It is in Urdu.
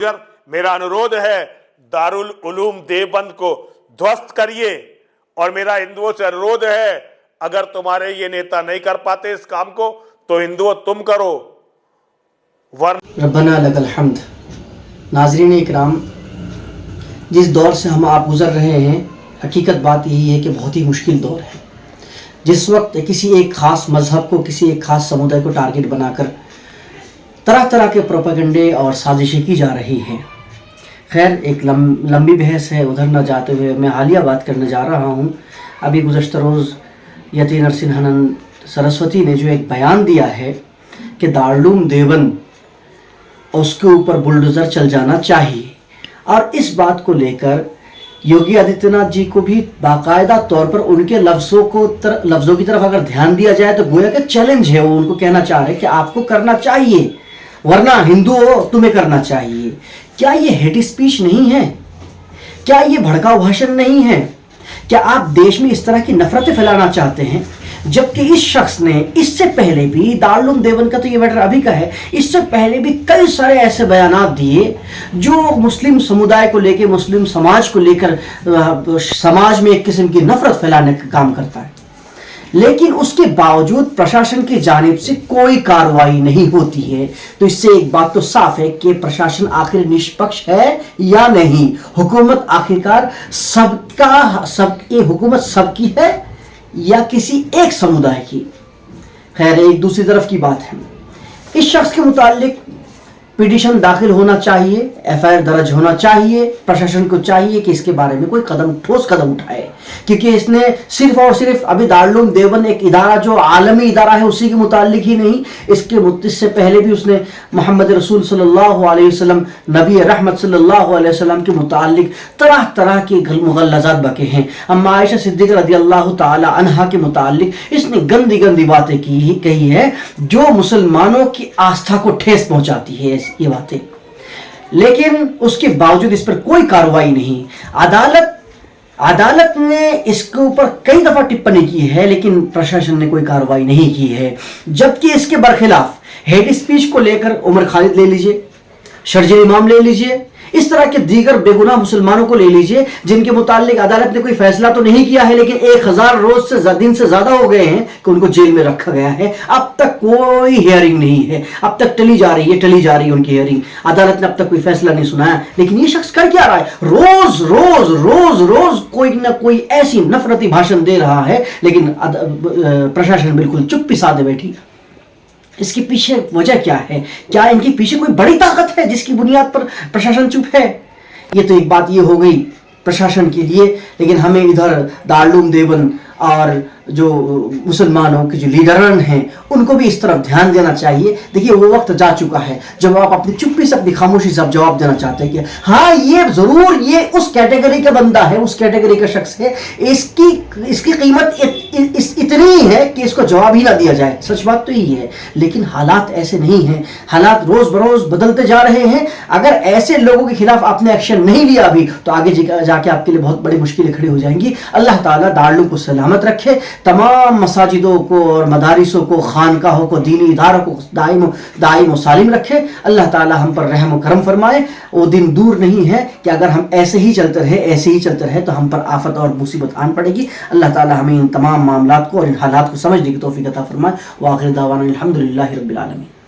میرا انورودھ ہے دارالعلوم دیوبند کو دھوست کریے، اور میرا ہندوؤں سے انورودھ ہے اگر تمہارے یہ نیتا نہیں کر پاتے اس کام کو تو ہندوؤں تم کرو، ربنا لک الحمد۔ ناظرین اکرام، جس دور سے ہم آپ گزر رہے ہیں، حقیقت بات یہی ہے کہ بہت ہی مشکل دور ہے، جس وقت کسی ایک خاص مذہب کو، کسی ایک خاص سمودائے کو ٹارگٹ بنا کر طرح طرح کے پروپیگنڈے اور سازشیں کی جا رہی ہیں۔ خیر، ایک لمبی بحث ہے، ادھر نہ جاتے ہوئے میں حالیہ بات کرنے جا رہا ہوں۔ ابھی گزشتہ روز یتی نرسنہنند سرسوتی نے جو ایک بیان دیا ہے کہ دارالعلوم دیوبند اس کے اوپر بلڈوزر چل جانا چاہیے، اور اس بات کو لے کر یوگی آدتیہ ناتھ جی کو بھی باقاعدہ طور پر ان کے لفظوں کی طرف اگر دھیان دیا جائے تو گویا کہ چیلنج ہے، وہ ان کو کہنا چاہ رہے کہ آپ کو کرنا چاہیے، ورنہ ہندو ہو تمہیں کرنا چاہیے۔ کیا یہ ہیٹ اسپیچ نہیں ہے؟ کیا یہ بھڑکاؤ بھاشن نہیں ہے؟ کیا آپ دیش میں اس طرح کی نفرتیں پھیلانا چاہتے ہیں؟ جبکہ اس شخص نے اس سے پہلے بھی، دارالعلوم دیوبند کا تو یہ میٹر ابھی کا ہے، اس سے پہلے بھی کئی سارے ایسے بیانات دیے جو مسلم سمودائے کو لے کے، مسلم سماج کو لے کر سماج میں ایک قسم کی نفرت پھیلانے کا کام کرتا ہے، لیکن اس کے باوجود پرشاسن کی جانب سے کوئی کارروائی نہیں ہوتی ہے۔ تو اس سے ایک بات تو صاف ہے کہ پرشاسن آخر نشپکش ہے یا نہیں، حکومت آخرکار حکومت سب کی ہے یا کسی ایک سمودائے کی۔ خیر، ایک دوسری طرف کی بات ہے، اس شخص کے متعلق پیٹیشن داخل ہونا چاہیے، ایف آئی آر درج ہونا چاہیے، پرشاسن کو چاہیے کہ اس کے بارے میں کوئی ٹھوس قدم اٹھائے، کیونکہ اس نے صرف اور صرف ابھی دارالعلوم دیوبند ایک ادارہ جو عالمی ادارہ ہے اسی کے متعلق ہی نہیں، اس سے پہلے بھی اس نے محمد رسول صلی اللہ علیہ وسلم، نبی رحمت صلی اللہ علیہ وسلم کے متعلق طرح طرح کے مغلظات بکے ہیں۔ اما عائشہ صدیقہ رضی اللہ تعالی عنہا کے متعلق اس نے گندی گندی باتیں کہی ہے جو مسلمانوں کی آستھا کو ٹھیس پہنچاتی ہے یہ باتیں، لیکن اس کے باوجود اس پر کوئی کارروائی نہیں۔ عدالت نے اس کے اوپر کئی دفعہ ٹپنی کی ہے، لیکن پرشاسن نے کوئی کارروائی نہیں کی ہے، جبکہ اس کے برخلاف ہیٹ اسپیچ کو لے کر عمر خالد لے لیجئے، شرجیل امام لے لیجئے، اس طرح کے دیگر بے گناہ مسلمانوں کو لے لیجئے جن کے متعلق عدالت نے کوئی فیصلہ تو نہیں کیا ہے، لیکن 1000 دن سے زیادہ ہو گئے ہیں کہ ان کو جیل میں رکھا گیا ہے، اب تک کوئی ہیئرنگ نہیں ہے، اب تک ٹلی جا رہی ہے ان کی ہیئرنگ، عدالت نے اب تک کوئی فیصلہ نہیں سنایا۔ لیکن یہ شخص کر کیا رہا ہے؟ روز روز روز روز کوئی نہ کوئی ایسی نفرتی بھاشن دے رہا ہے، لیکن پرشاسن بالکل چپی سادے بیٹھی۔ اس کے پیچھے وجہ کیا ہے؟ کیا ان کے پیچھے کوئی بڑی طاقت ہے جس کی بنیاد پر پرشاسن چپ ہے؟ یہ تو ایک بات یہ ہو گئی پرشاسن کے لیے، لیکن ہمیں ادھر دارالعلوم دیوبند اور جو مسلمانوں کے جو لیڈران ہیں ان کو بھی اس طرف دھیان دینا چاہیے۔ دیکھیے، وہ وقت جا چکا ہے جب آپ اپنی چپی سے، اپنی خاموشی سے جواب دینا چاہتے ہیں کہ ہاں یہ ضرور یہ اس کیٹیگری کا بندہ ہے، اس کیٹیگری کا شخص ہے، اس کی قیمت اتنی ہے کہ اس کو جواب ہی نہ دیا جائے۔ سچ بات تو یہی ہے، لیکن حالات ایسے نہیں ہیں، حالات روز بروز بدلتے جا رہے ہیں۔ اگر ایسے لوگوں کے خلاف آپ نے ایکشن نہیں لیا ابھی تو آگے جا کے آپ کے لیے بہت بڑی مشکلیں کھڑی ہو جائیں گی۔ اللہ تعالیٰ دارالعلوم کو سلامت رکھے، تمام مساجدوں کو اور مدارسوں کو، خانقاہوں کو، دینی اداروں کو دائم و سالم رکھے۔ اللہ تعالی ہم پر رحم و کرم فرمائے۔ وہ دن دور نہیں ہے کہ اگر ہم ایسے ہی چلتے رہے تو ہم پر آفت اور مصیبت آن پڑے گی۔ اللہ تعالی ہمیں ان تمام معاملات کو اور ان حالات کو سمجھنے کی توفیق عطا فرمائے۔ وآخر دعوانا الحمدللہ رب العالمین۔